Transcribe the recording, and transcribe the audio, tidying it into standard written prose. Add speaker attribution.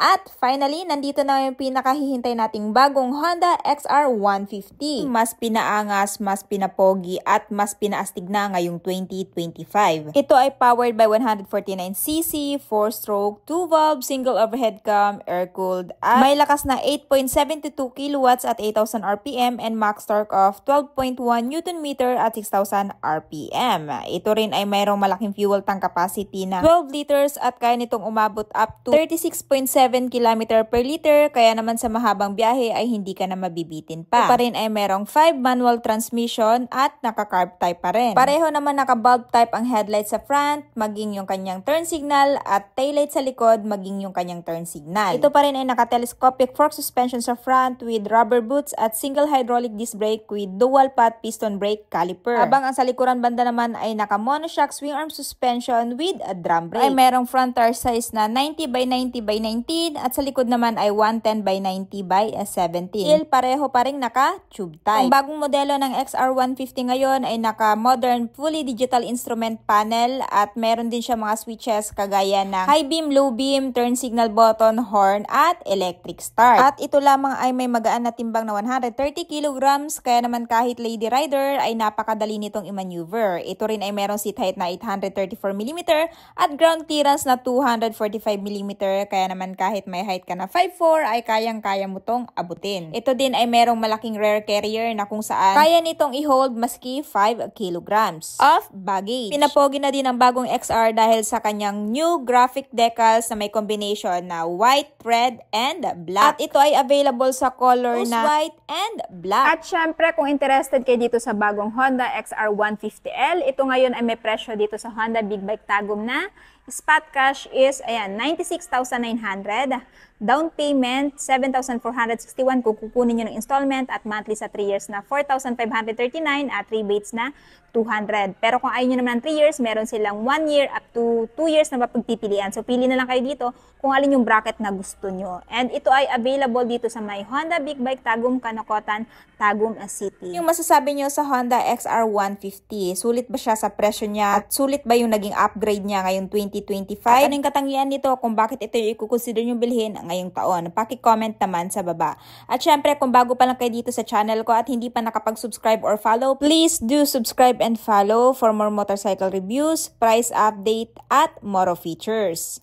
Speaker 1: At finally, nandito na yung pinakahihintay nating bagong Honda XR 150. Mas pinaangas, mas pinapogi, at mas pinaastig na ngayong 2025. Ito ay powered by 149cc, 4-stroke, 2-valve, single overhead cam, air-cooled, at may lakas na 8.72 kilowatts at 8,000 RPM and max torque of 12.1 Nm at 6,000 RPM. Ito rin ay mayroong malaking fuel tank capacity na 12 liters at kaya nitong umabot up to 36.7 km per liter, kaya naman sa mahabang biyahe ay hindi ka na mabibitin pa. Ito pa rin ay merong 5 manual transmission at naka-carb type pa rin. Pareho naman naka-bulb type ang headlight sa front, maging yung kanyang turn signal, at taillight sa likod, maging yung kanyang turn signal. Ito pa rin ay naka-telescopic fork suspension sa front with rubber boots at single hydraulic disc brake with dual path piston brake caliper. Habang ang sa likuran banda naman ay naka-monoshock swing arm suspension with a drum brake. Ay merong front tire size na 90 by 90 by 19 at sa likod naman ay 110 by 90 by 17. Still, pareho pa rin naka-tube type. Ang bagong modelo ng XR150 ngayon ay naka-modern fully digital instrument panel at meron din siya mga switches kagaya ng high beam, low beam, turn signal button, horn, at electric start. At ito lamang ay may magaan na timbang na 130 kilograms, kaya naman kahit lady rider ay napakadali nitong i-maneuver. Ito rin ay merong seat height na 834mm at ground clearance na 245mm, kaya naman kahit may height ka na 5'4", ay kayang-kaya mo tong abutin. Ito din ay merong malaking rear carrier na kung saan kaya nitong i-hold maski 5 kilograms of baggage. Pinapogi na din ang bagong XR dahil sa kanyang new graphic decals na may combination na white, red, and black. At ito ay available sa color na white and black. At syempre, kung interested kayo dito sa bagong Honda XR 150L, ito ngayon ay may presyo dito sa Honda Big Bike Tagum na spot cash is, ayan, 96,900. Down payment, 7,461 kung kukunin nyo ng installment at monthly sa 3 years na 4,539 at rebates na 200. Pero kung ayaw nyo naman ng 3 years, meron silang 1 year up to 2 years na mapagpipilian. So, pili na lang kayo dito kung alin yung bracket na gusto nyo. And ito ay available dito sa may Honda Big Bike Tagum, Kanokotan, Tagum City. Yung masasabi nyo sa Honda XR 150, sulit ba siya sa presyo niya at sulit ba yung naging upgrade niya ngayong 2025? At ano yung katangian nito kung bakit ito yung i-consider nyo bilhin ngayong taon? Paki-comment naman sa baba. At syempre, kung bago pa lang kayo dito sa channel ko at hindi pa nakapag-subscribe or follow, please do subscribe and follow for more motorcycle reviews, price update, at more features.